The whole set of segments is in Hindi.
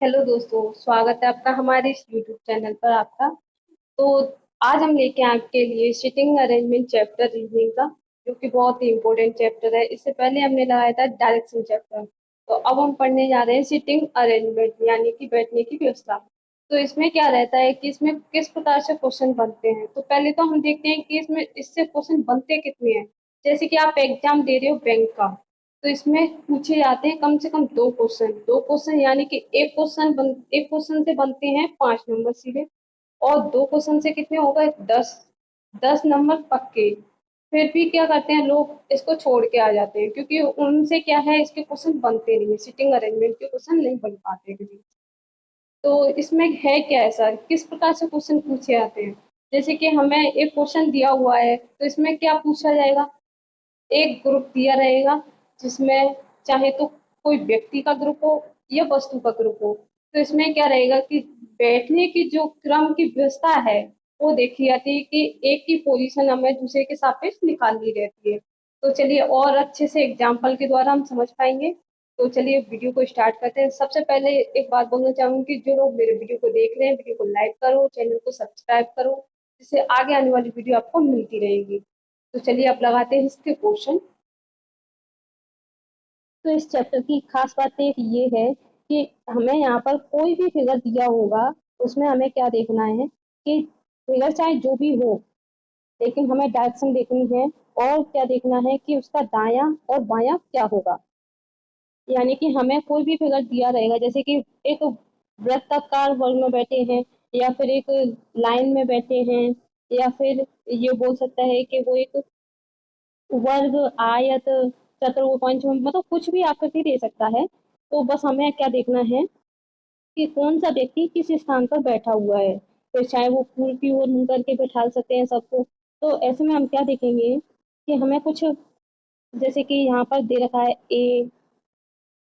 हेलो दोस्तों, स्वागत है आपका हमारे इस यूट्यूब चैनल पर आपका। तो आज हम लेके आए आपके लिए सिटिंग अरेंजमेंट चैप्टर रीजनिंग का, जो कि बहुत ही इम्पोर्टेंट चैप्टर है। इससे पहले हमने लगाया था डायरेक्शन चैप्टर। तो अब हम पढ़ने जा रहे हैं सिटिंग अरेंजमेंट, यानी कि बैठने की व्यवस्था। तो इसमें क्या रहता है कि इसमें किस प्रकार से क्वेश्चन बनते हैं। तो पहले तो हम देखते हैं कि इसमें इससे क्वेश्चन बनते कितने हैं। जैसे कि आप एग्जाम दे रहे हो बैंक का, तो इसमें पूछे जाते हैं कम से कम दो क्वेश्चन, यानी कि एक क्वेश्चन से बनते हैं 5 नंबर सीधे। और दो क्वेश्चन से कितने हो गए? 10 10 नंबर पक्के। फिर भी क्या करते हैं लोग, इसको छोड़ के आ जाते हैं, क्योंकि उनसे क्या है, इसके क्वेश्चन बनते नहीं है, सिटिंग अरेंजमेंट के क्वेश्चन नहीं बन पाते कभी। तो इसमें है क्या ऐसा, किस प्रकार से क्वेश्चन पूछे जाते हैं। जैसे कि हमें एक क्वेश्चन दिया हुआ है, तो इसमें क्या पूछा जाएगा। एक ग्रुप दिया रहेगा, जिसमें चाहे तो कोई व्यक्ति का ग्रुप हो या वस्तु का ग्रुप हो। तो इसमें क्या रहेगा कि बैठने की जो क्रम की व्यवस्था है, वो देखी जाती है कि एक ही पोजीशन हमें दूसरे के सापेक्ष निकालनी रहती है। तो चलिए और अच्छे से एग्जाम्पल के द्वारा हम समझ पाएंगे। तो चलिए वीडियो को स्टार्ट करते हैं। सबसे पहले एक बात बोलना चाहूंगी कि जो लोग मेरे वीडियो को देख रहे हैं, वीडियो को लाइक करो, चैनल को सब्सक्राइब करो, जिससे आगे आने वाली वीडियो आपको मिलती रहेगी। तो चलिए अब लगाते हैं इसके क्वेश्चन। तो इस चैप्टर की खास बात एक ये है कि हमें यहाँ पर कोई भी फिगर दिया होगा, उसमें हमें क्या देखना है कि फिगर चाहे जो भी हो, लेकिन हमें डायरेक्शन देखनी है। और क्या देखना है कि उसका दायां और बायां क्या होगा। यानी कि हमें कोई भी फिगर दिया रहेगा, जैसे कि एक वृत्ताकार वर्ग में बैठे हैं, या फिर एक लाइन में बैठे हैं, या फिर ये बोल सकता है कि वो एक वर्ग, आयत, चतुर्भुज, पंचभुज, मतलब कुछ भी आकृति दे सकता है। तो बस हमें क्या देखना है कि कौन सा व्यक्ति किस स्थान पर बैठा हुआ है। तो चाहे वो फूल की ओर मुंह करके बैठा सकते हैं सबको। तो ऐसे में हम क्या देखेंगे कि हमें कुछ, जैसे कि यहाँ पर दे रखा है ए,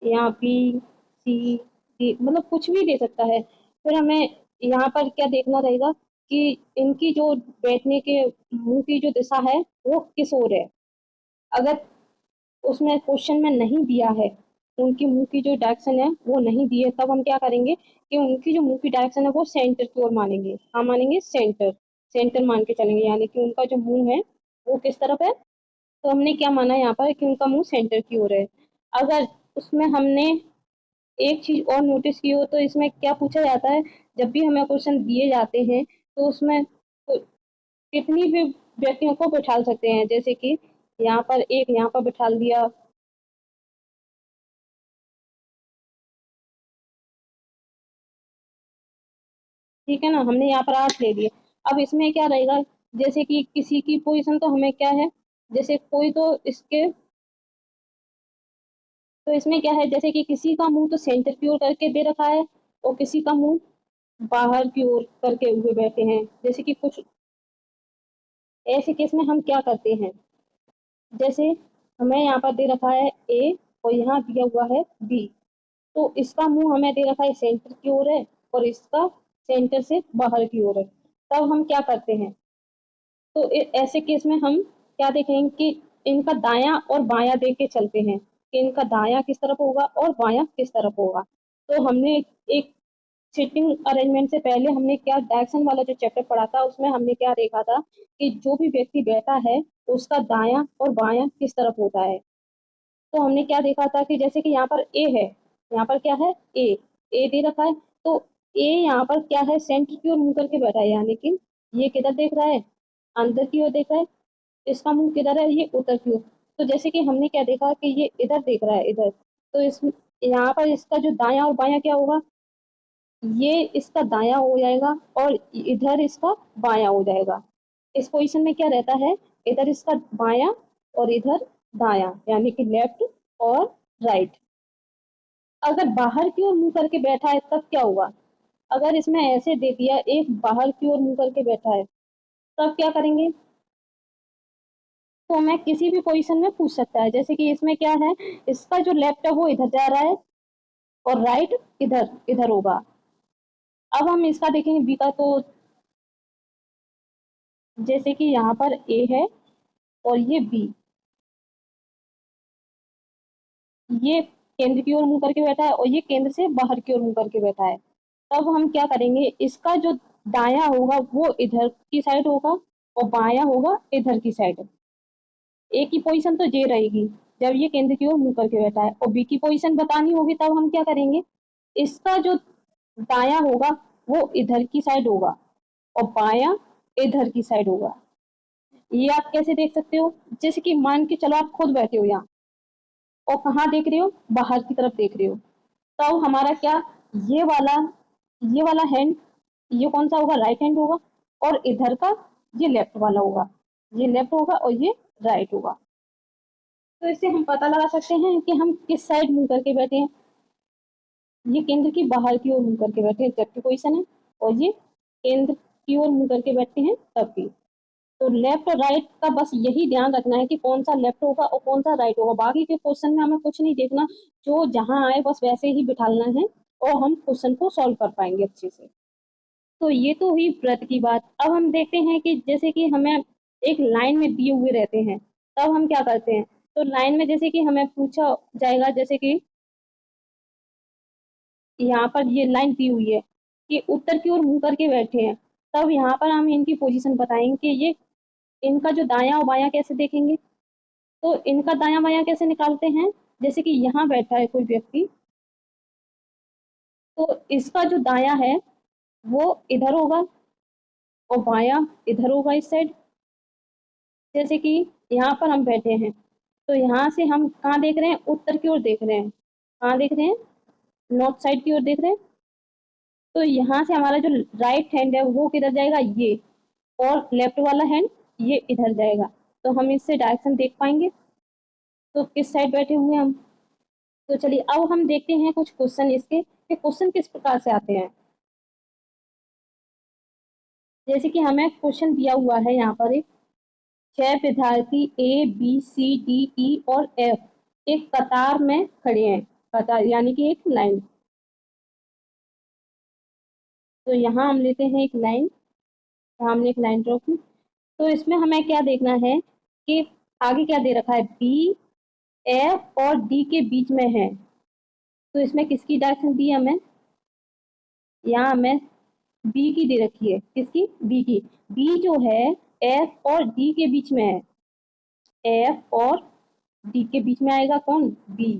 यहाँ बी, सी, डी, मतलब कुछ भी दे सकता है। फिर हमें यहाँ पर क्या देखना रहेगा कि इनकी जो बैठने के मुंह की जो दिशा है वो किस ओर है। अगर उसमें क्वेश्चन में नहीं दिया है, उनकी मुंह की जो डायरेक्शन है वो नहीं दी है, तब हम क्या करेंगे कि उनकी जो मुंह की डायरेक्शन है वो सेंटर की ओर मानेंगे। हाँ, मानेंगे सेंटर, सेंटर मान के चलेंगे, यानी कि उनका जो मुंह है वो किस तरफ है। तो हमने क्या माना यहाँ पर कि उनका मुंह सेंटर की ओर है। अगर उसमें हमने एक चीज और नोटिस की हो, तो इसमें क्या पूछा जाता है, जब भी हमें क्वेश्चन दिए जाते हैं तो उसमें कितनी भी व्यक्तियों को बैठा सकते हैं। जैसे कि यहाँ पर एक यहाँ पर बैठा दिया, ठीक है ना, हमने यहाँ पर 8 ले लिए। अब इसमें क्या रहेगा, जैसे कि किसी की पोजीशन तो हमें क्या है, जैसे कोई तो इसके, तो इसमें क्या है, जैसे कि किसी का मुंह तो सेंटर की ओर करके दे रखा है, और किसी का मुंह बाहर की ओर करके हुए बैठे हैं। जैसे कि कुछ ऐसे केस में हम क्या करते हैं, जैसे हमें यहाँ पर दे रखा है ए, और यहाँ दिया हुआ है बी। तो इसका मुंह हमें दे रखा है सेंटर की ओर है, और इसका सेंटर से बाहर की ओर है। तब हम क्या करते हैं, तो ऐसे केस में हम क्या देखेंगे कि इनका दायां और बायां देख के चलते हैं कि इनका दायां किस तरफ होगा और बायां किस तरफ होगा। तो हमने एक सीटिंग अरेंजमेंट से पहले हमने क्या डायरेक्शन वाला जो चैप्टर पढ़ा था, उसमें हमने क्या देखा था कि जो भी व्यक्ति बैठा है उसका दायां और बायां किस तरफ होता है। तो हमने क्या देखा था कि जैसे कि यहाँ पर ए है, यहाँ पर क्या है ए, ए दे रखा है। तो ए यहाँ पर क्या है, सेंटर की ओर मुंह करके बैठा है, यानी कि ये किधर देख रहा है, अंदर की ओर देख रहा है। इसका मुंह किधर है, ये उत्तर की ओर। तो जैसे कि हमने क्या देखा कि ये इधर देख रहा है, इधर। तो इस यहाँ पर इसका जो दायां और बायां क्या होगा, ये इसका दायां हो जाएगा और इधर इसका बायां हो जाएगा। इस पोजीशन में क्या रहता है, इधर इसका बायां और इधर दायां, यानी कि लेफ्ट और राइट। अगर बाहर की ओर मुंह करके बैठा है तब क्या होगा, अगर इसमें ऐसे दे दिया एक बाहर की ओर मुंह करके बैठा है, तब क्या करेंगे। तो हमें किसी भी पोजीशन में पूछ सकता है। जैसे कि इसमें क्या है, इसका जो लेफ्ट है वो इधर जा रहा है, और राइट इधर इधर होगा। अब हम इसका देखेंगे बी का। तो जैसे कि यहाँ पर ए है और ये बी, ये केंद्र की ओर मुंह करके बैठा है और ये केंद्र से बाहर की ओर मुंह करके बैठा है। तब हम क्या करेंगे, इसका जो दायां होगा वो इधर की साइड होगा और बायां होगा इधर की साइड। ए की पोजीशन तो ये रहेगी जब ये केंद्र की ओर मुंह करके बैठा है, और बी की पोजीशन बतानी होगी तब हम क्या करेंगे, इसका जो दायां होगा वो इधर की साइड होगा और बायां इधर की साइड होगा। ये आप कैसे देख सकते हो, जैसे कि मान के चलो आप खुद बैठे हो यहाँ और कहाँ देख रहे हो, बाहर की तरफ देख रहे हो, तो हमारा क्या, ये वाला ये वाला हैंड, ये कौन सा होगा, राइट हैंड होगा, और इधर का ये लेफ्ट वाला होगा, ये लेफ्ट होगा और ये राइट होगा। तो इससे हम पता लगा सकते हैं कि हम किस साइड मुंह करके बैठे हैं। ये केंद्र की बाहर की ओर मुंह करके बैठे हैं जबकि पोजीशन है, और ये केंद्र की ओर मुंह करके बैठते हैं तब भी। तो लेफ्ट और राइट का बस यही ध्यान रखना है कि कौन सा लेफ्ट होगा और कौन सा राइट होगा। बाकी के क्वेश्चन में हमें कुछ नहीं देखना, जो जहां आए बस वैसे ही बिठाना है और हम क्वेश्चन को सॉल्व कर पाएंगे अच्छे से। तो ये तो हुई वृत्त की बात। अब हम देखते हैं कि जैसे कि हमें एक लाइन में दिए हुए रहते हैं, तब हम क्या करते हैं। तो लाइन में जैसे कि हमें पूछा जाएगा, जैसे कि यहाँ पर ये लाइन दी हुई है कि उत्तर की ओर मुंह करके बैठे हैं, तब यहाँ पर हम इनकी पोजीशन बताएंगे कि ये इनका जो दायां और बायां कैसे देखेंगे। तो इनका दायां बायां कैसे निकालते हैं, जैसे कि यहाँ बैठा है कोई व्यक्ति, तो इसका जो दायां है वो इधर होगा और बायां इधर होगा इस साइड। जैसे कि यहाँ पर हम बैठे हैं, तो यहाँ से हम कहाँ देख रहे हैं, उत्तर की ओर देख रहे हैं। कहाँ देख रहे हैं, नॉर्थ साइड की ओर देख रहे हैं। तो यहाँ से हमारा जो राइट हैंड है वो किधर जाएगा, ये, और लेफ्ट वाला हैंड ये इधर जाएगा। तो हम इससे डायरेक्शन देख पाएंगे तो किस साइड बैठे हुए हैं हम। तो चलिए अब हम देखते हैं कुछ क्वेश्चन इसके कि क्वेश्चन किस प्रकार से आते हैं। जैसे कि हमें क्वेश्चन दिया हुआ है यहाँ पर, एक 6 विद्यार्थी A B C D E और एफ एक कतार में खड़े हैं, कतार यानी कि एक लाइन। तो यहाँ हम लेते हैं एक लाइन, यहाँ हमने एक लाइन ड्रॉ की। तो इसमें हमें क्या देखना है कि आगे क्या दे रखा है, बी एफ और डी के बीच में है। तो इसमें किसकी डायरेक्शन दी है हमें, यहाँ हमें बी की दे रखी है, किसकी, बी की। बी जो है एफ और डी के बीच में है, एफ और डी के बीच में आएगा कौन, बी।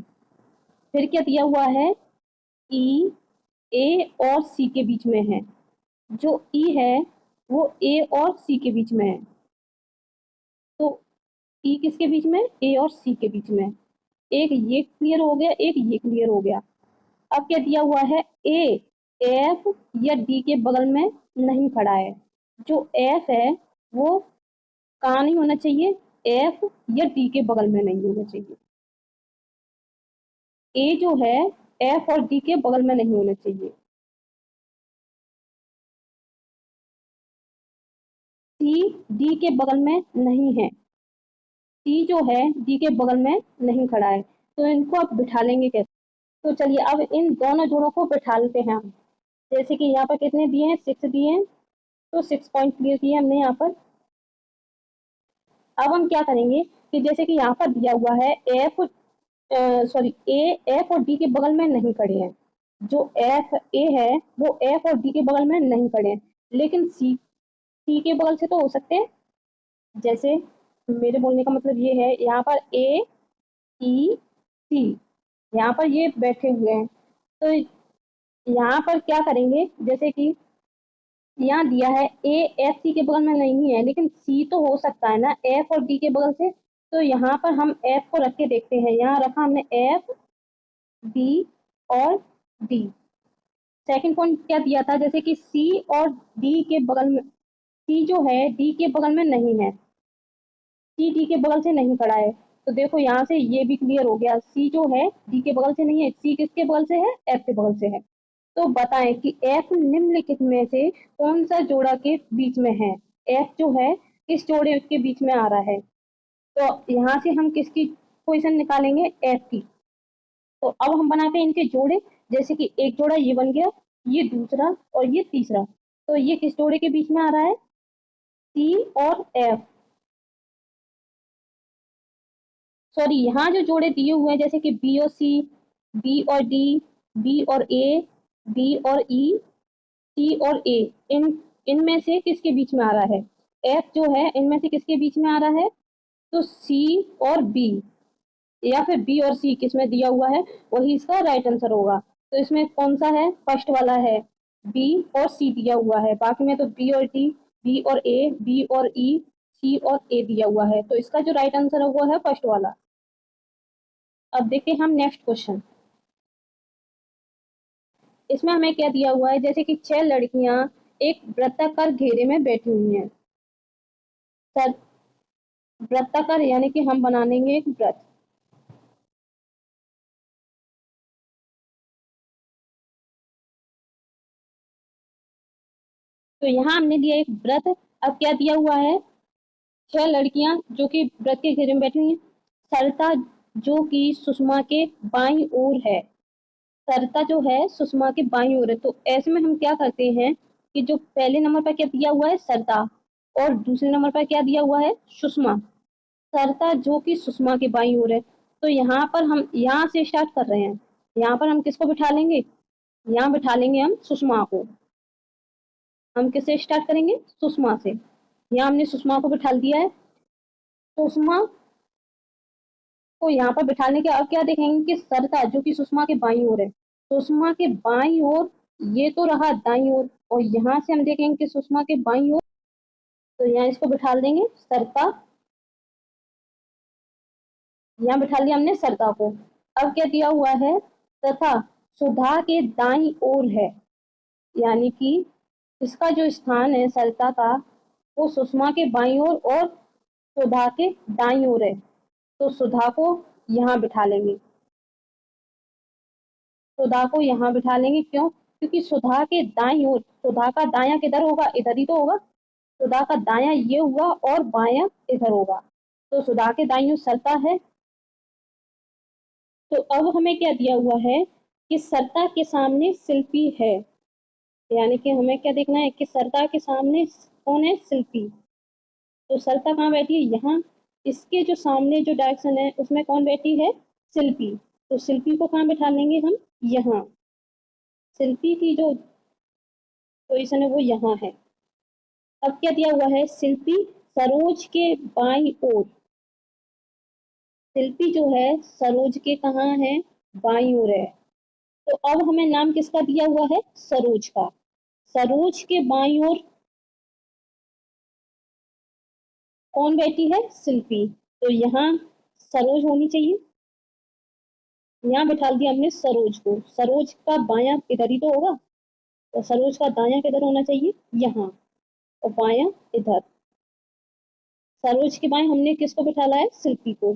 फिर क्या दिया हुआ है, ई ए और सी के बीच में है। जो ई है वो ए और सी के बीच में है। तो ई किसके बीच में, ए और सी के बीच में। एक ये क्लियर हो गया, एक ये क्लियर हो गया। अब क्या दिया हुआ है, ए एफ या डी के बगल में नहीं खड़ा है। जो एफ है वो कहाँ नहीं होना चाहिए, एफ या डी के बगल में नहीं होना चाहिए। ए जो है एफ और डी के बगल में नहीं होना चाहिए। सी डी के बगल में नहीं है, सी जो है डी के बगल में नहीं खड़ा है। तो इनको आप बिठा लेंगे कैसे। तो चलिए अब इन दोनों जोड़ों को बिठा लेते हैं हम। जैसे कि यहाँ पर कितने दिए हैं, 6 दिए हैं, तो 6 पॉइंट क्लियर किए हमने यहाँ पर। अब हम क्या करेंगे कि जैसे कि यहाँ पर दिया हुआ है एफ, सॉरी ए एफ और डी के बगल में नहीं खड़े हैं। जो एफ ए है वो एफ और डी के बगल में नहीं खड़े हैं, लेकिन सी के बगल से तो हो सकते हैं। जैसे मेरे बोलने का मतलब ये है, यहाँ पर ए ई सी, यहाँ पर ये बैठे हुए हैं। तो यहाँ पर क्या करेंगे, जैसे कि यहाँ दिया है ए एफ सी के बगल में नहीं है, लेकिन सी तो हो सकता है ना एफ और डी के बगल से। तो यहाँ पर हम एफ को रख के देखते हैं, यहाँ रखा हमने एफ बी और डी। सेकंड पॉइंट क्या दिया था, जैसे कि सी और डी के बगल में, सी जो है डी के बगल में नहीं है, सी डी के बगल से नहीं खड़ा है। तो देखो यहाँ से ये भी क्लियर हो गया, सी जो है डी के बगल से नहीं है, सी किसके बगल से है, एफ के बगल से है। तो बताएं कि एफ निम्नलिखित में से कौन सा जोड़ा के बीच में है। एफ जो है किस जोड़े के बीच में आ रहा है। तो यहाँ से हम किसकी पोजीशन निकालेंगे, एफ की। तो अब हम बनाते हैं इनके जोड़े। जैसे कि एक जोड़ा ये बन गया, ये दूसरा और ये तीसरा। तो ये किस जोड़े के बीच में आ रहा है, सी और एफ। सॉरी, यहाँ जो जोड़े दिए हुए हैं जैसे कि बी और सी, बी और डी, बी और ए, बी और ई, सी और ए, इन इनमें से किसके बीच में आ रहा है? एफ जो है इनमें से किसके बीच में आ रहा है? तो सी और बी, या फिर बी और सी किसमें दिया हुआ है वही इसका राइट आंसर होगा। तो इसमें कौन सा है? फर्स्ट वाला है, बी और सी दिया हुआ है। बाकी में तो बी और डी, बी और ए, बी और ई, सी और ए दिया हुआ है। तो इसका जो राइट आंसर है वो है फर्स्ट वाला। अब देखते हैं हम नेक्स्ट क्वेश्चन। इसमें हमें क्या दिया हुआ है, जैसे कि 6 लड़कियां एक वृत्ताकार घेरे में बैठी हुई हैं। सर, वृत्ताकार यानी कि हम बना लेंगे एक वृत्त। तो यहाँ हमने दिया एक वृत्त। अब क्या दिया हुआ है? 6 लड़कियां जो कि वृत्त के घेरे में बैठी हुई हैं। सरता जो कि सुषमा के बाईं ओर है, सरता जो है सुषमा के बाईं ओर है। तो ऐसे में हम क्या करते हैं कि जो पहले नंबर पर क्या दिया हुआ है? सरता, और दूसरे नंबर पर क्या दिया हुआ है? सुषमा। सरता जो कि सुषमा के बाईं ओर है, तो यहाँ पर हम यहाँ से स्टार्ट कर रहे हैं। यहाँ पर हम किसको बिठा लेंगे? यहाँ बिठा लेंगे हम सुषमा को। हम किससे स्टार्ट करेंगे? सुषमा से। यहाँ हमने सुषमा को बिठा दिया है। सुषमा को यहाँ पर बिठाने के अब क्या देखेंगे कि सरता जो कि सुषमा के बाईं ओर है, सुषमा के बाईं ओर, ये तो रहा दाईं ओर, और यहाँ से हम देखेंगे कि सुषमा के बाईं ओर, तो यहाँ इसको बिठा देंगे सरता। यहाँ बिठा लिया हमने सरता को। अब क्या दिया हुआ है? तथा सुधा के दाईं ओर है, यानी कि इसका जो स्थान है सरता का, वो सुषमा के बाईं ओर और सुधा के दाईं ओर है। तो सुधा को यहाँ बिठा लेंगे। सुधा को यहाँ बिठा लेंगे, क्यों? क्योंकि सुधा के दाईं ओर, सुधा का दायां किधर होगा? इधर ही तो होगा। सुधा का दायां ये हुआ और बायां इधर होगा। तो सुधा के दाईं ओर सरता है। तो अब हमें क्या दिया हुआ है कि सरता के सामने शिल्पी है, यानी कि हमें क्या देखना है कि सरता के सामने कौन है? शिल्पी। तो सरता कहाँ बैठी है? यहाँ। इसके जो सामने जो डायरेक्शन है उसमें कौन बैठी है? शिल्पी। तो शिल्पी को कहाँ बैठा लेंगे हम? यहाँ। शिल्पी की जो पोजीशन है वो यहाँ है। अब क्या दिया हुआ है? शिल्पी सरोज के बाईं ओर। शिल्पी जो है सरोज के कहाँ है? बाईं ओर है। तो अब हमें नाम किसका दिया हुआ है? सरोज का। सरोज के बाईं ओर कौन बैठी है? शिल्पी। तो यहाँ सरोज होनी चाहिए। यहाँ बिठा दिया हमने सरोज को। सरोज का बायां इधर ही तो होगा, तो सरोज का दायां किधर होना चाहिए? यहाँ। और बायां इधर। सरोज के बाएं हमने किसको बिठाला है? शिल्पी को।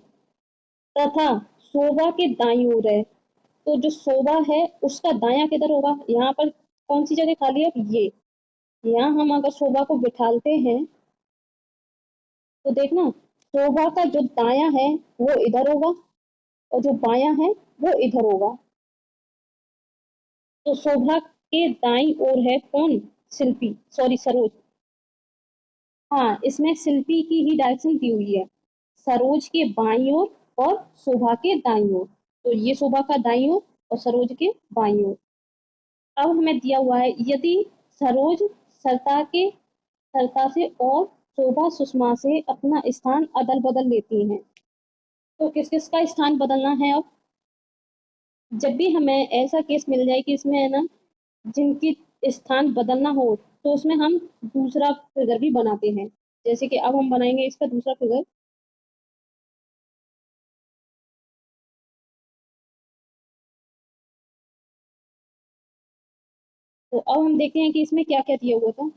तथा शोभा के दाईं ओर है, तो जो शोभा है उसका दायां किधर होगा? यहाँ पर कौन सी जगह खाली है? ये। यहाँ हम अगर शोभा को बिठाते हैं तो देखना, शोभा का जो दायां है वो इधर होगा और जो बायां है वो इधर होगा। तो शोभा के दाईं ओर है कौन? शिल्पी, सॉरी सरोज। हाँ, इसमें शिल्पी की ही डायरेक्शन दी हुई है, सरोज के बाईं ओर और शोभा के दाईं ओर। तो ये शोभा का दाईं ओर और सरोज के बाईं ओर। अब हमें दिया हुआ है यदि सरोज सरता से और शोभा सुषमा से अपना स्थान अदल बदल लेती हैं, तो किस किस का स्थान बदलना है? अब जब भी हमें ऐसा केस मिल जाए कि इसमें है ना जिनकी स्थान बदलना हो, तो उसमें हम दूसरा फिगर भी बनाते हैं। जैसे कि अब हम बनाएंगे इसका दूसरा फिगर। तो अब हम देखते हैं कि इसमें क्या क्या दिया हुआ था।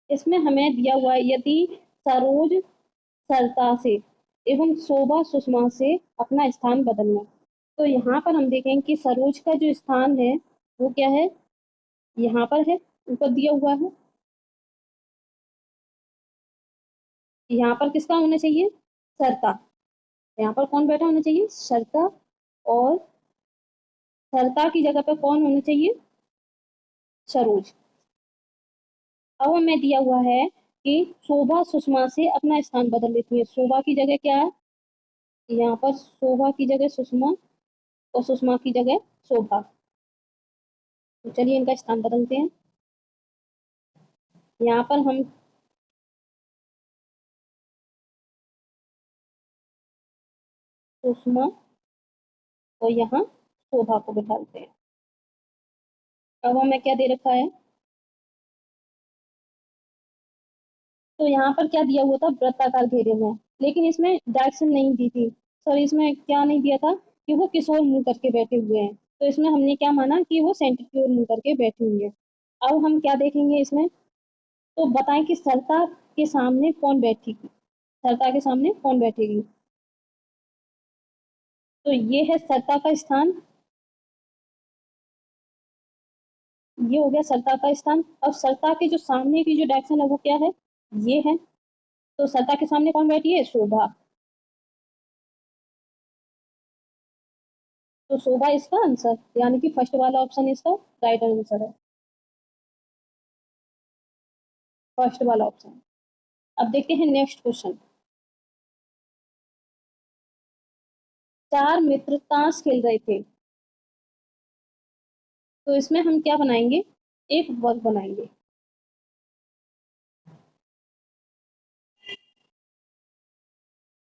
इसमें हमें दिया हुआ है यदि सरोज सरता से एवं शोभा सुषमा से अपना स्थान बदलना। तो यहाँ पर हम देखेंगे कि सरोज का जो स्थान है वो क्या है? यहाँ पर है, ऊपर दिया हुआ है। यहाँ पर किसका होना चाहिए? सरता। यहाँ पर कौन बैठा होना चाहिए? सरता। और सरता की जगह पर कौन होना चाहिए? सरोज। अब हमें दिया हुआ है कि शोभा सुषमा से अपना स्थान बदल लेती है। शोभा की जगह क्या है? यहाँ पर शोभा की जगह सुषमा और सुषमा की जगह शोभा। तो चलिए इनका स्थान बदलते हैं। यहाँ पर हम सुषमा और यहाँ शोभा को बिठाते हैं। अब हमें क्या दे रखा है, तो यहाँ पर क्या दिया हुआ था, वृत्ताकार घेरे में, लेकिन इसमें डायरेक्शन नहीं दी थी। सॉरी, इसमें क्या नहीं दिया था कि वो किस ओर मुंह करके बैठे हुए हैं, तो इसमें हमने क्या माना कि वो सेंटर की ओर मुंह करके बैठे हुए हैं। अब हम क्या देखेंगे इसमें, तो बताएं कि सरता के सामने कौन बैठेगी, सरता के सामने कौन बैठेगी। तो ये है सरता का स्थान, ये हो गया सरता का स्थान। अब सरता के जो सामने की जो डायरेक्शन है वो क्या है, ये है। तो सरता के सामने कौन बैठी है, शोभा। तो शोभा इसका आंसर, यानी कि फर्स्ट वाला ऑप्शन इसका राइट आंसर है, फर्स्ट वाला ऑप्शन। अब देखते हैं नेक्स्ट क्वेश्चन। चार मित्र ताश खेल रहे थे, तो इसमें हम क्या बनाएंगे, एक वर्ग बनाएंगे।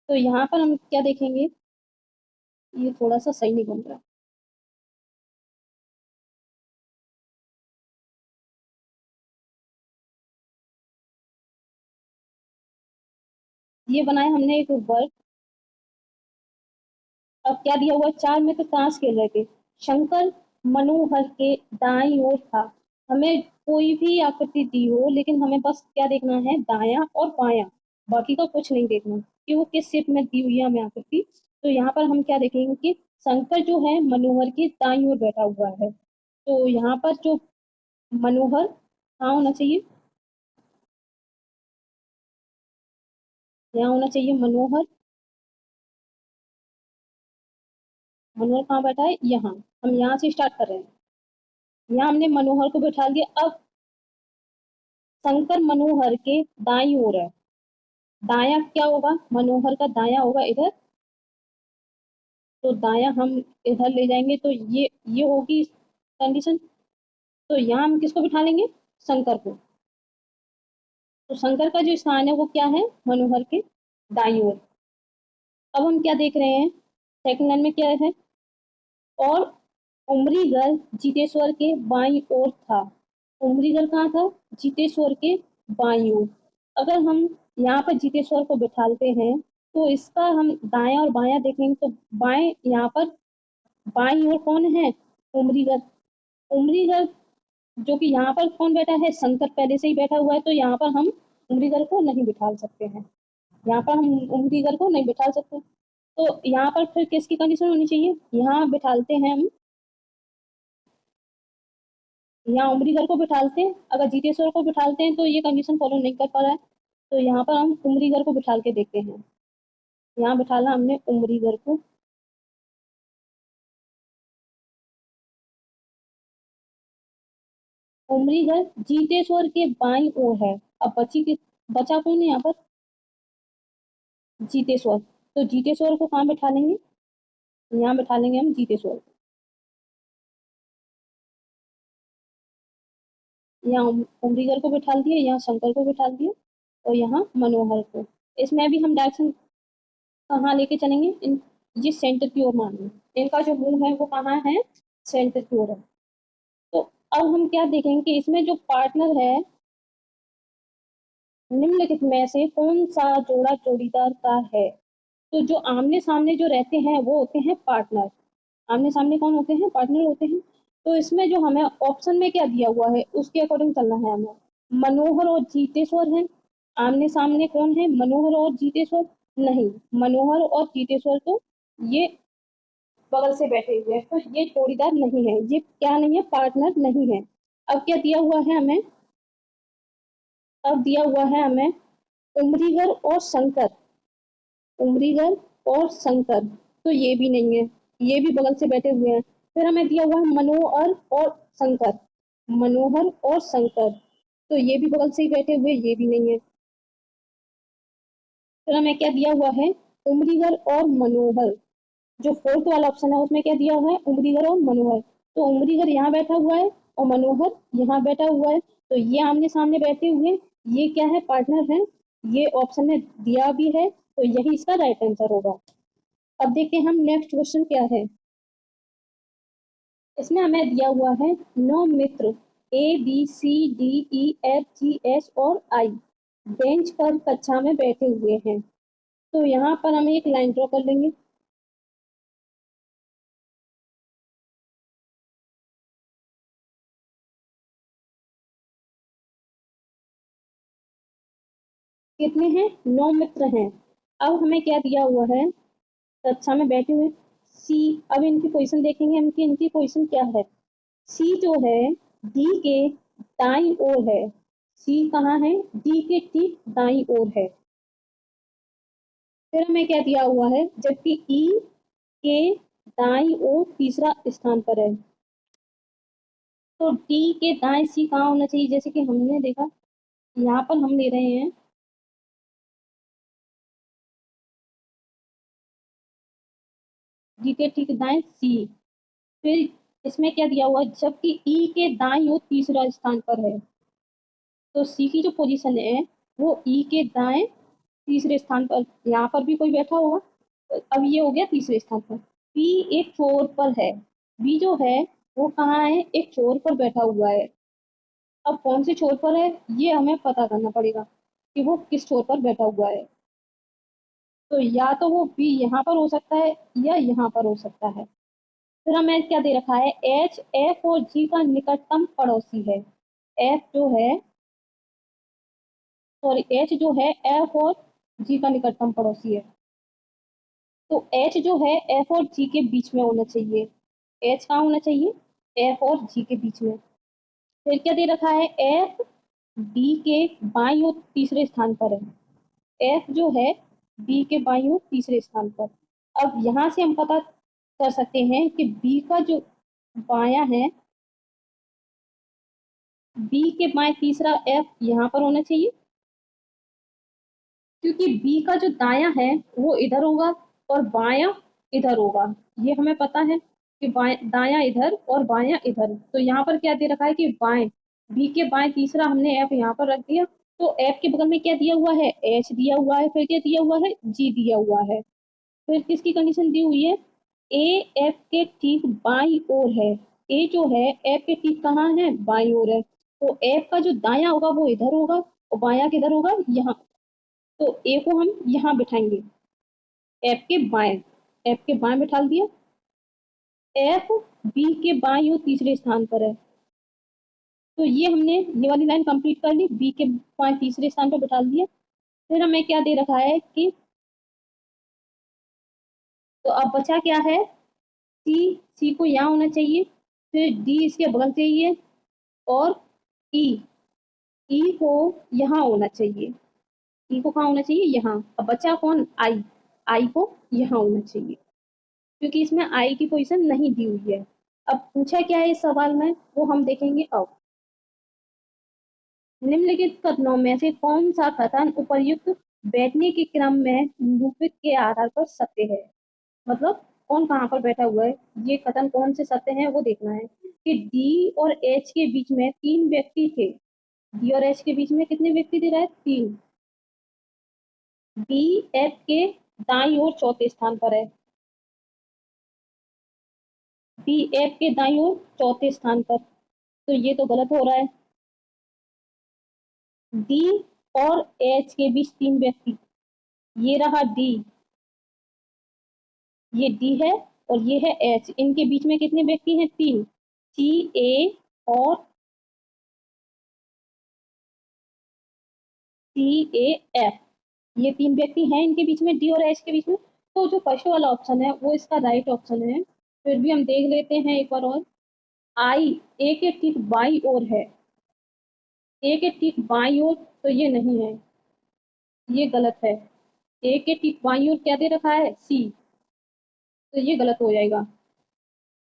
तो यहाँ पर हम क्या देखेंगे, ये थोड़ा सा सही नहीं बन रहा। ये बनाया हमने एक वर्ग। अब क्या दिया हुआ, चार मित्र ताश खेल रहे थे, शंकर मनोहर के दाईं ओर था। हमें कोई भी आकृति दी हो, लेकिन हमें बस क्या देखना है, दायां और बायां, बाकी का कुछ नहीं देखना कि वो किस शेप में दी हुई है हमें आकृति। तो यहाँ पर हम क्या देखेंगे कि शंकर जो है मनोहर की दाईं ओर बैठा हुआ है। तो यहाँ पर जो मनोहर कहाँ होना चाहिए, यहाँ होना चाहिए मनोहर। मनोहर कहाँ बैठा है, यहाँ। हम यहाँ से स्टार्ट कर रहे हैं, यहाँ हमने मनोहर को बैठा दिया। अब शंकर मनोहर के दाईं ओर है, दाया क्या होगा, मनोहर का दाया होगा इधर। तो दाया हम इधर ले जाएंगे, तो ये होगी कंडीशन। तो यहाँ हम किसको बिठा लेंगे, शंकर को। तो शंकर का जो स्थान है वो क्या है, मनोहर के दाईं ओर। अब हम क्या देख रहे हैं, सेकंड लाइन में क्या है, और उमरीगर जितेश्वर के बाईं ओर था। उमरीगर कहाँ था, जितेश्वर के बाईं ओर। अगर हम यहाँ पर जितेश्वर को बिठाते हैं, तो इसका हम दायां और बायां देखेंगे, तो बाएं यहाँ पर बाईं ओर कौन है, उमरीगर। उमरीगर जो कि यहाँ पर कौन बैठा है, शंकर पहले से ही बैठा हुआ है, तो यहाँ पर हम उमरीगर को नहीं बिठा सकते हैं, यहाँ पर हम उमरीगर को नहीं बिठा सकते। तो यहाँ पर फिर किसकी कंडीशन होनी चाहिए, यहाँ बिठाते हैं हम, यहाँ उमरीगर को बिठाते हैं। अगर जितेश्वर को बिठाते हैं तो ये कंडीशन फॉलो नहीं कर पा रहा है, तो यहाँ पर हम उमरीगर को बिठाल के देखते हैं। यहाँ बिठाला हमने उमरीगर को। उमरीगर जीतेश्वर के बाईं ओर है। अब बचा कौन है यहाँ पर, जीतेश्वर। तो जीतेश्वर को कहाँ बिठा लेंगे, यहाँ बिठा लेंगे हम जीतेश्वर को। यहाँ उमरीगर को बिठा दिए, यहाँ शंकर को बिठा दिए, और यहाँ मनोहर को। इसमें भी हम डायरेक्शन कहाँ लेके चलेंगे, ये सेंटर की ओर मानेंगे, इनका जो मुंह है वो कहाँ है, सेंटर की ओर है। तो अब हम क्या देखेंगे कि इसमें जो पार्टनर है, निम्नलिखित में से कौन सा जोड़ा जोड़ीदार का है। तो जो आमने सामने जो रहते हैं वो होते हैं पार्टनर। आमने सामने कौन होते हैं, पार्टनर होते हैं। तो इसमें जो हमें ऑप्शन में क्या दिया हुआ है उसके अकॉर्डिंग चलना है हमें। मनोहर और जीतेश्वर हैं, आमने सामने कौन है, मनोहर और जीतेश्वर। नहीं, मनोहर और जीतेश्वर तो ये बगल से बैठे हुए हैं, तो ये जोड़ीदार नहीं है, ये क्या नहीं है, पार्टनर नहीं है। अब क्या दिया हुआ है हमें, अब दिया हुआ है हमें उमरीगर और शंकर, उमरीगर और शंकर, तो ये भी नहीं है, ये भी बगल से बैठे हुए हैं। फिर हमें दिया हुआ है मनोहर और शंकर, मनोहर और शंकर, तो ये भी बगल से ही बैठे हुए, ये भी नहीं है। फिर हमें क्या दिया हुआ है, उमरीगर और मनोहर। जो फोर्थ वाला ऑप्शन है उसमें क्या दिया हुआ है, उमरीगर और मनोहर। तो उमरीगर यहाँ बैठा हुआ है और मनोहर यहाँ बैठा हुआ है, तो ये आमने सामने बैठे हुए, ये क्या है, पार्टनर है। ये ऑप्शन में दिया भी है, तो यही इसका राइट आंसर होगा। अब देखते हैं हम नेक्स्ट क्वेश्चन क्या है। इसमें हमें दिया हुआ है 9 मित्र ABCDEFGH और I बेंच पर कक्षा में बैठे हुए हैं। तो यहाँ पर हम एक लाइन ड्रॉ कर लेंगे। कितने हैं, 9 मित्र हैं। अब हमें क्या दिया हुआ है, कक्षा में बैठे हुए सी। अब इनकी पोजीशन देखेंगे हम कि इनकी पोजीशन क्या है। सी जो है डी के दाई ओर है। सी कहाँ है, डी के ठीक दाई ओर है। फिर हमें क्या दिया हुआ है, जबकि ई के दाई ओर तीसरा स्थान पर है। तो डी के दाएं सी कहाँ होना चाहिए, जैसे कि हमने देखा यहाँ पर हम ले रहे हैं डी के ठीक दाएं सी। फिर इसमें क्या दिया हुआ है, जबकि ई के दाईं ओर तीसरा स्थान पर है। तो सी की जो पोजीशन है वो ई के दाएं तीसरे स्थान पर, यहाँ पर भी कोई बैठा होगा, तो अब ये हो गया तीसरे स्थान पर। बी एक छोर पर है। बी जो है वो कहाँ है, एक छोर पर बैठा हुआ है। अब कौन से छोर पर है ये हमें पता करना पड़ेगा कि वो किस छोर पर बैठा हुआ है। तो या तो वो बी यहाँ पर हो सकता है या यहाँ पर हो सकता है। फिर हमें क्या दे रखा है, एच एफ और जी का निकटतम पड़ोसी है। एफ जो है, सॉरी एच जो है एफ और जी का निकटतम पड़ोसी है। तो एच जो है एफ और जी के बीच में होना चाहिए। एच कहाँ होना चाहिए, एफ और जी के बीच में। फिर क्या दे रखा है, एफ बी के बाईं और तीसरे स्थान पर है। एफ जो है बी के बाईं और तीसरे स्थान पर। अब यहाँ से हम पता कर सकते हैं कि बी का जो बाया है, बी के बाएं तीसरा एफ यहाँ पर होना चाहिए, क्योंकि बी का जो दाया है वो इधर होगा और बाया इधर होगा। ये हमें पता है कि दाया इधर और बाया इधर। तो यहाँ पर क्या दे रखा है कि बाएं, बी के बाएं तीसरा हमने एफ यहाँ पर रख दिया। तो एफ के बगल में क्या दिया हुआ है, एच दिया हुआ है। फिर क्या दिया हुआ है, जी दिया हुआ है। फिर किसकी कंडीशन दी हुई है, ए एफ के ठीक बाई ओर है। ए जो है एफ के ठीक कहाँ है, बाई ओर है। तो एफ का जो दाया होगा वो इधर होगा और बाया किधर होगा, यहाँ। तो ए को हम यहाँ बिठाएंगे, एफ के बाएं बिठा दिया। एफ बी के बाईं और तीसरे स्थान पर है। तो ये हमने ये वाली लाइन कंप्लीट कर ली, बी के बाएं तीसरे स्थान पर बिठा दिया। फिर हमें क्या दे रखा है कि, तो अब बचा क्या है, सी। सी को यहाँ होना चाहिए, फिर डी इसके बगल चाहिए, और ई। ई को यहाँ होना चाहिए। ई को कहाँ होना चाहिए, यहाँ। अब बचा कौन, आई। आई को यहाँ होना चाहिए, क्योंकि इसमें आई की पोजीशन नहीं दी हुई है। अब पूछा क्या है इस सवाल में वो हम देखेंगे अब। निम्नलिखित कथनों में से कौन सा कथन उपर्युक्त बैठने के क्रम में निरूपित के आधार पर सत्य है। मतलब कौन कहाँ पर बैठा हुआ है, ये कथन कौन से सत्य हैं वो देखना है। कि डी और एच के बीच में 3 व्यक्ति थे। डी और एच के बीच में कितने व्यक्ति दे रहा है, 3। डी एफ के दाईं ओर चौथे स्थान पर है। डी एफ के दाईं ओर चौथे स्थान पर, तो ये तो गलत हो रहा है। डी और एच के बीच 3 व्यक्ति, ये रहा डी, ये डी है और ये है एच। इनके बीच में कितने व्यक्ति हैं, 3। सी ए और सी ए एफ, ये 3 व्यक्ति हैं इनके बीच में, डी और एच के बीच में। तो जो फर्स्ट वाला ऑप्शन है वो इसका राइट ऑप्शन है। फिर भी हम देख लेते हैं एक बार और। आई ए के ठीक बाई ओर है, ए के ठीक बाई ओर, तो ये नहीं है, ये गलत है। ए के ठीक बाई ओर क्या दे रखा है, सी, तो ये गलत हो जाएगा।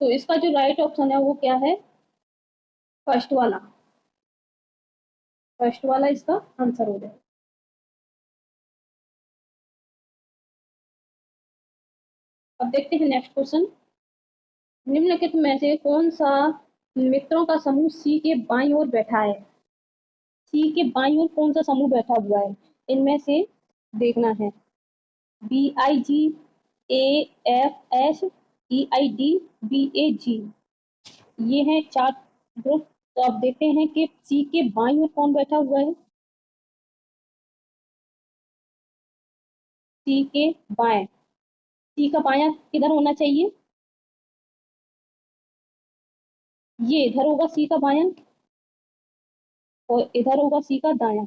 तो इसका जो राइट ऑप्शन है वो क्या है, फर्स्ट वाला। फर्स्ट वाला इसका आंसर हो जाएगा। अब देखते हैं नेक्स्ट क्वेश्चन। निम्नलिखित में से कौन सा मित्रों का समूह सी के बाईं ओर बैठा है? सी के बाईं ओर कौन सा समूह बैठा हुआ है? इनमें से देखना है। BIG, AFS, EID, BAG, ये हैं 4 ग्रुप। तो अब देखते हैं कि सी के बाईं ओर कौन बैठा हुआ है। सी के बाएं, सी का बायां किधर होना चाहिए? ये इधर होगा सी का बायां, और इधर होगा सी का दायां।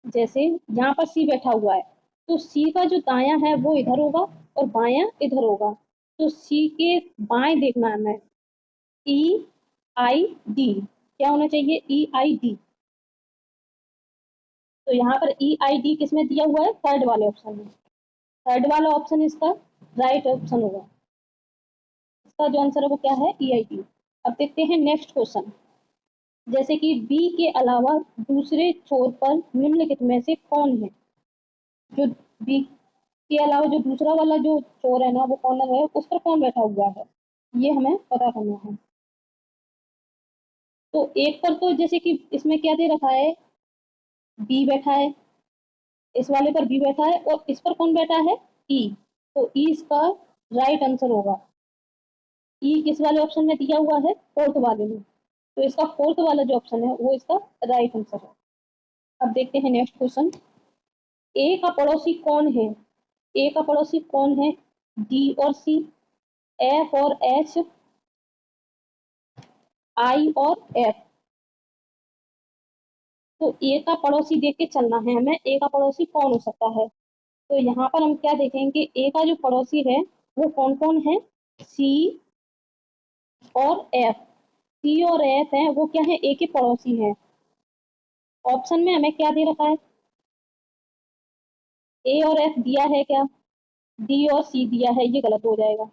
जैसे यहाँ पर सी बैठा हुआ है, तो सी का जो दायां है वो इधर होगा और बायां इधर होगा। तो सी के बाएं देखना है हमें। EID, क्या होना चाहिए? EID। तो यहाँ पर EID किसमें दिया हुआ है? थर्ड वाले ऑप्शन में। थर्ड वाला ऑप्शन इसका राइट ऑप्शन होगा। इसका जो आंसर है वो क्या है? EID। अब देखते हैं नेक्स्ट क्वेश्चन। जैसे कि बी के अलावा दूसरे छोर पर निम्नलिखित में से कौन है? जो बी के अलावा जो दूसरा वाला जो छोर है ना, वो कॉर्नर है, उस पर कौन बैठा हुआ है? ये हमें पता करना है। तो एक पर तो जैसे कि इसमें क्या दे रखा है? बी बैठा है, इस वाले पर बी बैठा है, और इस पर कौन बैठा है? ई। तो ई इसका राइट आंसर होगा। ई किस वाले ऑप्शन में दिया हुआ है? फोर्थ वाले में। तो इसका फोर्थ वाला जो ऑप्शन है वो इसका राइट आंसर है। अब देखते हैं नेक्स्ट क्वेश्चन। ए का पड़ोसी कौन है? ए का पड़ोसी कौन है? डी और सी, एफ और एच, आई और एफ। तो ए का पड़ोसी देख के चलना है हमें, ए का पड़ोसी कौन हो सकता है। तो यहाँ पर हम क्या देखेंगे? ए का जो पड़ोसी है वो कौन कौन है? सी और एफ। सी और एफ है वो क्या है? ए के पड़ोसी हैं। ऑप्शन में हमें क्या दे रखा है? ए और एफ दिया है क्या? डी और सी दिया है, ये गलत हो जाएगा।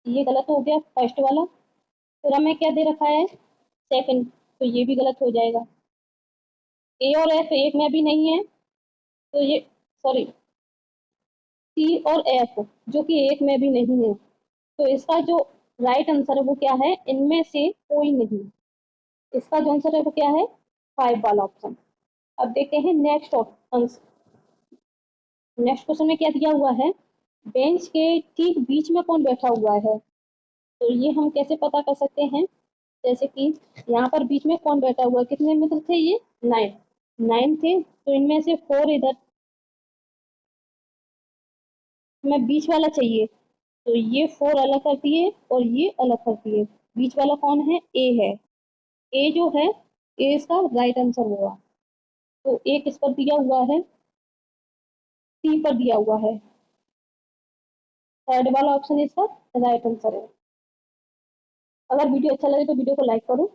ये गलत हो गया फर्स्ट वाला। फिर हमें क्या दे रखा है? सेकंड, तो ये भी गलत हो जाएगा। ए और एफ एक में भी नहीं है, तो ये सॉरी, सी और एफ जो कि एक में भी नहीं है, तो इसका जो राइट आंसर है वो क्या है? इनमें से कोई नहीं। इसका जो आंसर है वो क्या है? 5 वाला ऑप्शन। अब देखते हैं नेक्स्ट आंसर। नेक्स्ट क्वेश्चन में क्या दिया हुआ है? बेंच के ठीक बीच में कौन बैठा हुआ है? तो ये हम कैसे पता कर सकते हैं? जैसे कि यहाँ पर बीच में कौन बैठा हुआ है? कितने मित्र थे ये? 9। 9 थे, तो इनमें से 4 इधर, हमें बीच वाला चाहिए। तो ये 4 अलग कर दिए और ये अलग कर दिए। बीच वाला कौन है? ए है। ए जो है, ए इसका राइट आंसर होगा। तो ए किस पर दिया हुआ है? सी पर दिया हुआ है। थर्ड वाला ऑप्शन इसका राइट आंसर है। अगर वीडियो अच्छा लगे तो वीडियो को लाइक करो।